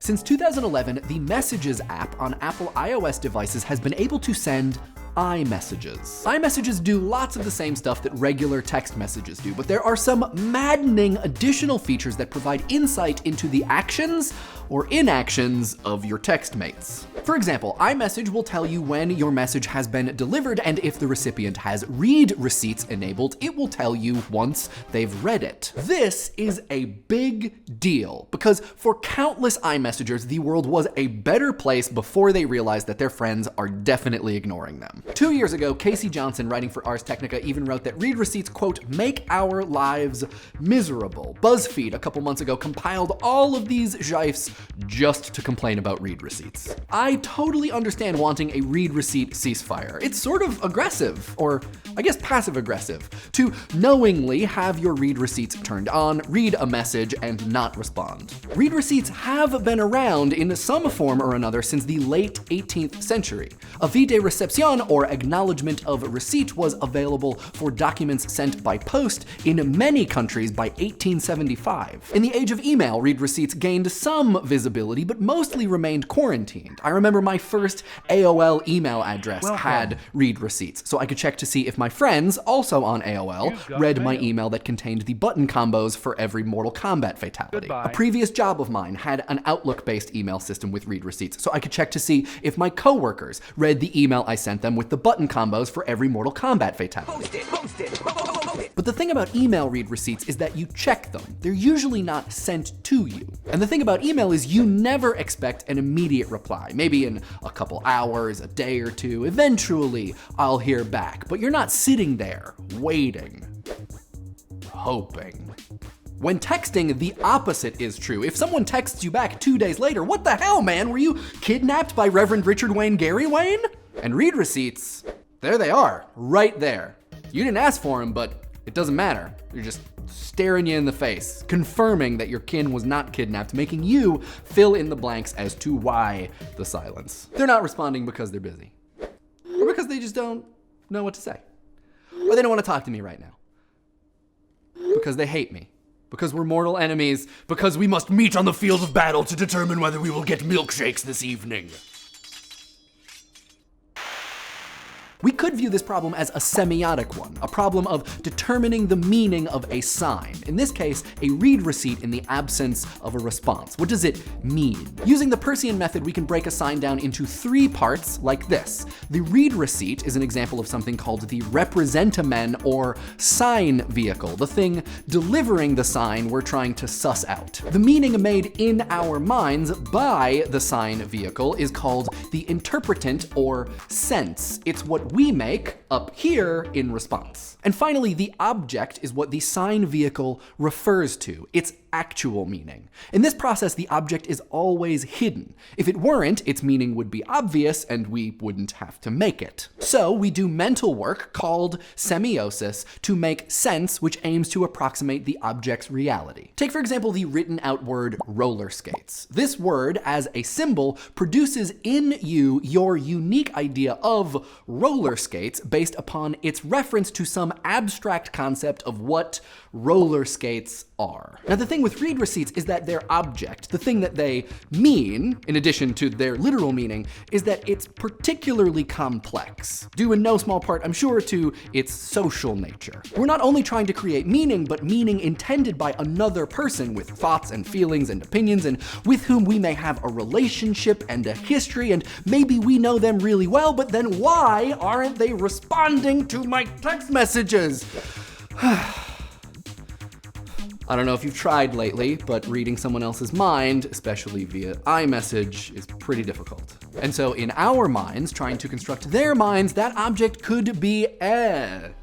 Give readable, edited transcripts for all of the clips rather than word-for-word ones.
Since 2011, the Messages app on Apple iOS devices has been able to send iMessages. iMessages do lots of the same stuff that regular text messages do, but there are some maddening additional features that provide insight into the actions or inactions of your text mates. For example, iMessage will tell you when your message has been delivered, and if the recipient has read receipts enabled, it will tell you once they've read it. This is a big deal because for countless iMessengers, the world was a better place before they realized that their friends are definitely ignoring them. 2 years ago, Casey Johnson, writing for Ars Technica, even wrote that read receipts, quote, make our lives miserable. Buzzfeed, a couple months ago, compiled all of these gifs just to complain about read receipts. I totally understand wanting a read receipt ceasefire. It's sort of aggressive, or I guess passive aggressive, to knowingly have your read receipts turned on, read a message, and not respond. Read receipts have been around in some form or another since the late 18th century. Avis de Reception, or acknowledgement of receipt, was available for documents sent by post in many countries by 1875. In the age of email, read receipts gained some visibility, but mostly remained quarantined. I remember my first AOL email address had read receipts, so I could check to see if my friends, also on AOL, read my email that contained the button combos for every Mortal Kombat fatality. A previous job of mine had an Outlook-based email system with read receipts, so I could check to see if my coworkers read the email I sent them with the button combos for every Mortal Kombat fatality. But the thing about email read receipts is that you check them. They're usually not sent to you. And the thing about email is you never expect an immediate reply. Maybe in a couple hours, a day or two, eventually I'll hear back. But you're not sitting there waiting, hoping. When texting, the opposite is true. If someone texts you back 2 days later, what the hell, man? Were you kidnapped by Reverend Richard Wayne Gary Wayne? And read receipts, there they are, right there. You didn't ask for them, but it doesn't matter. They're just staring you in the face, confirming that your kin was not kidnapped, making you fill in the blanks as to why the silence. They're not responding because they're busy, or because they just don't know what to say, or they don't want to talk to me right now, because they hate me, because we're mortal enemies, because we must meet on the field of battle to determine whether we will get milkshakes this evening. We could view this problem as a semiotic one, a problem of determining the meaning of a sign. In this case, a read receipt in the absence of a response. What does it mean? Using the Peircean method, we can break a sign down into 3 parts like this. The read receipt is an example of something called the representamen, or sign vehicle, the thing delivering the sign we're trying to suss out. The meaning made in our minds by the sign vehicle is called the interpretant, or sense. It's what we make up here in response. And finally, the object is what the sign vehicle refers to, its actual meaning. In this process, the object is always hidden. If it weren't, its meaning would be obvious and we wouldn't have to make it. So we do mental work called semiosis to make sense, which aims to approximate the object's reality. Take, for example, the written out word roller skates. This word, as a symbol, produces in you your unique idea of roller skates based upon its reference to some abstract concept of what roller skates are. Now, the thing with read receipts is that their object, the thing that they mean, in addition to their literal meaning, is that it's particularly complex, due in no small part, I'm sure, to its social nature. We're not only trying to create meaning, but meaning intended by another person with thoughts and feelings and opinions, and with whom we may have a relationship and a history, and maybe we know them really well, but then why aren't they responding to my text messages? I don't know if you've tried lately, but reading someone else's mind, especially via iMessage, is pretty difficult. And so in our minds, trying to construct their minds, that object could be anything.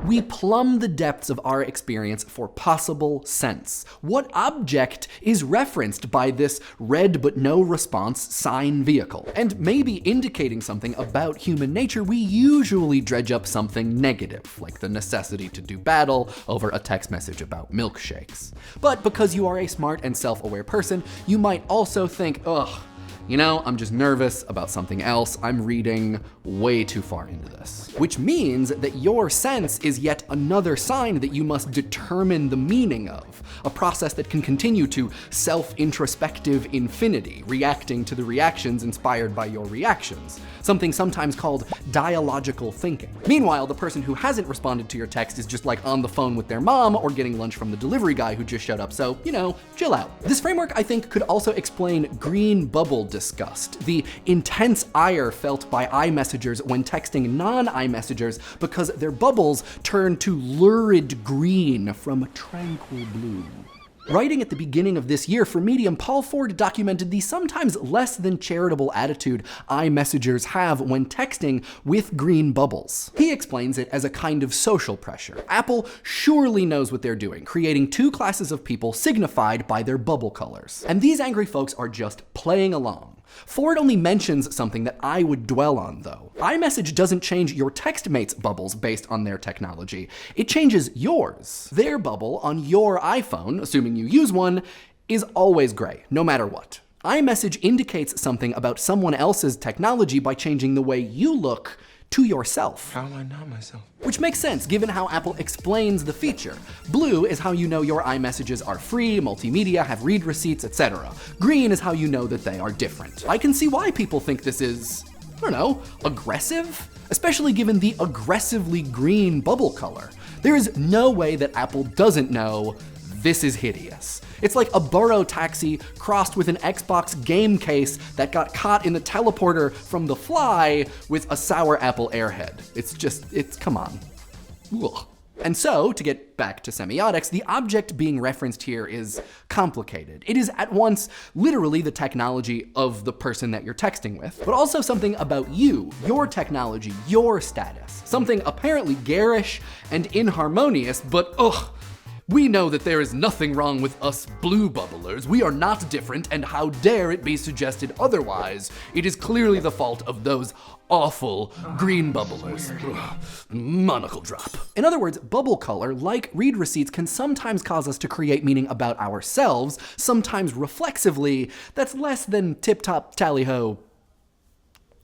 We plumb the depths of our experience for possible sense. What object is referenced by this read but no response sign vehicle? And maybe indicating something about human nature, we usually dredge up something negative, like the necessity to do battle over a text message about milkshakes. But because you are a smart and self-aware person, you might also think, ugh, you know, I'm just nervous about something else. I'm reading way too far into this. Which means that your sense is yet another sign that you must determine the meaning of, a process that can continue to self-introspective infinity, reacting to the reactions inspired by your reactions, something sometimes called dialogical thinking. Meanwhile, the person who hasn't responded to your text is just like on the phone with their mom or getting lunch from the delivery guy who just showed up, so, you know, chill out. This framework, I think, could also explain green bubble disgust, the intense ire felt by iMessengers when texting non-iMessengers because their bubbles turn to lurid green from tranquil blue. Writing at the beginning of this year for Medium, Paul Ford documented the sometimes less than charitable attitude iMessengers have when texting with green bubbles. He explains it as a kind of social pressure. Apple surely knows what they're doing, creating two classes of people signified by their bubble colors. And these angry folks are just playing along. Ford only mentions something that I would dwell on, though. iMessage doesn't change your textmate's bubbles based on their technology. It changes yours. Their bubble on your iPhone, assuming you use one, is always gray, no matter what. iMessage indicates something about someone else's technology by changing the way you look to yourself. How do I know myself? Which makes sense given how Apple explains the feature. Blue is how you know your iMessages are free, multimedia, have read receipts, etc. Green is how you know that they are different. I can see why people think this is, I don't know, aggressive? Especially given the aggressively green bubble color. There is no way that Apple doesn't know this is hideous. It's like a burro taxi crossed with an Xbox game case that got caught in the teleporter from The Fly with a sour apple airhead. It's come on. Ugh. And so, to get back to semiotics, the object being referenced here is complicated. It is at once literally the technology of the person that you're texting with, but also something about you, your technology, your status. Something apparently garish and inharmonious, but ugh. We know that there is nothing wrong with us blue bubblers. We are not different, and how dare it be suggested otherwise? It is clearly the fault of those awful green bubblers. Ugh, monocle drop. In other words, bubble color, like read receipts, can sometimes cause us to create meaning about ourselves, sometimes reflexively, that's less than tip-top tally-ho.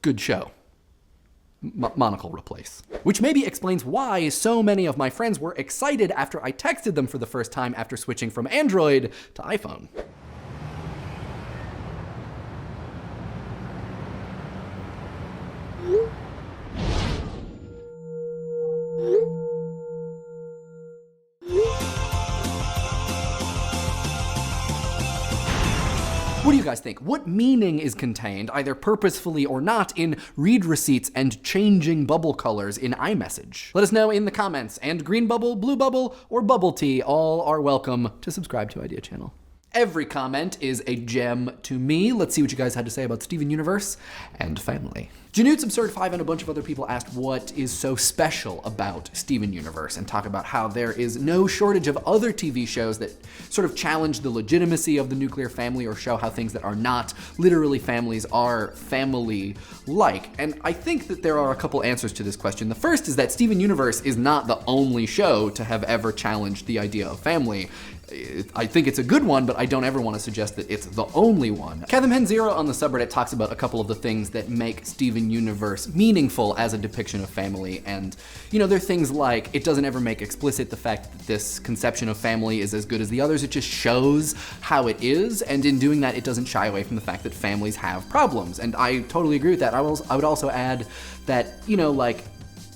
Good show. Monocle replace. Which maybe explains why so many of my friends were excited after I texted them for the first time after switching from Android to iPhone. What do you guys think? What meaning is contained, either purposefully or not, in read receipts and changing bubble colors in iMessage? Let us know in the comments, and green bubble, blue bubble, or bubble tea, all are welcome to subscribe to Idea Channel. Every comment is a gem to me. Let's see what you guys had to say about Steven Universe and family. Janut's Absurd 5 and a bunch of other people asked what is so special about Steven Universe, and talk about how there is no shortage of other TV shows that sort of challenge the legitimacy of the nuclear family or show how things that are not literally families are family-like. And I think that there are a couple answers to this question. The first is that Steven Universe is not the only show to have ever challenged the idea of family. I think it's a good one, but I don't ever want to suggest that it's the only one. KevMhen0 on the subreddit talks about a couple of the things that make Steven Universe meaningful as a depiction of family, and there are things like it doesn't ever make explicit the fact that this conception of family is as good as the others. It just shows how it is, and in doing that, it doesn't shy away from the fact that families have problems, and I totally agree with that. I would also add that,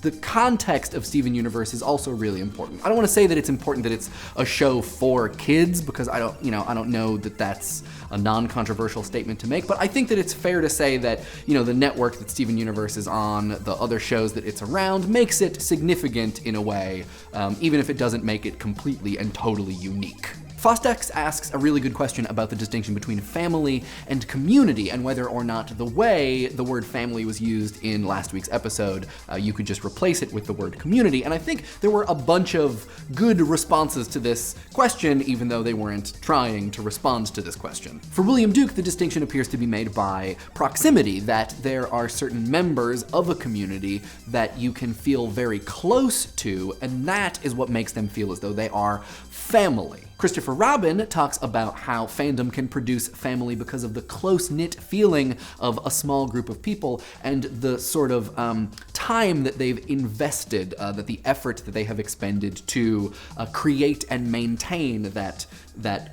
the context of Steven Universe is also really important. I don't want to say that it's important that it's a show for kids, because I don't know that that's a non-controversial statement to make, but I think that it's fair to say that, the network that Steven Universe is on, the other shows that it's around, makes it significant in a way, even if it doesn't make it completely and totally unique. Fostex asks a really good question about the distinction between family and community, and whether or not the way the word family was used in last week's episode, you could just replace it with the word community. And I think there were a bunch of good responses to this question, even though they weren't trying to respond to this question. For William Duke, the distinction appears to be made by proximity, that there are certain members of a community that you can feel very close to, and that is what makes them feel as though they are family. Christopher Robin talks about how fandom can produce family because of the close-knit feeling of a small group of people and the sort of time that they've invested, that the effort that they have expended to create and maintain that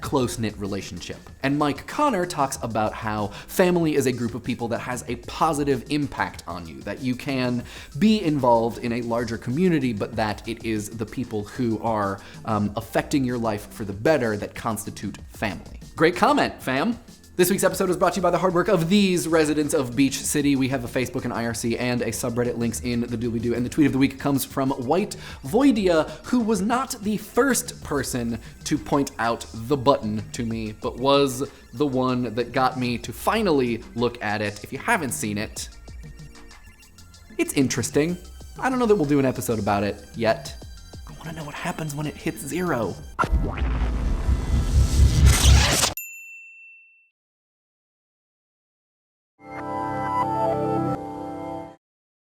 close-knit relationship. And Mike Connor talks about how family is a group of people that has a positive impact on you, that you can be involved in a larger community, but that it is the people who are affecting your life for the better that constitute family. Great comment, fam. This week's episode was brought to you by the hard work of these residents of Beach City. We have a Facebook and IRC and a subreddit, links in the doobly-doo. And the tweet of the week comes from White Voidia, who was not the first person to point out the button to me, but was the one that got me to finally look at it. If you haven't seen it, it's interesting. I don't know that we'll do an episode about it yet. I want to know what happens when it hits 0.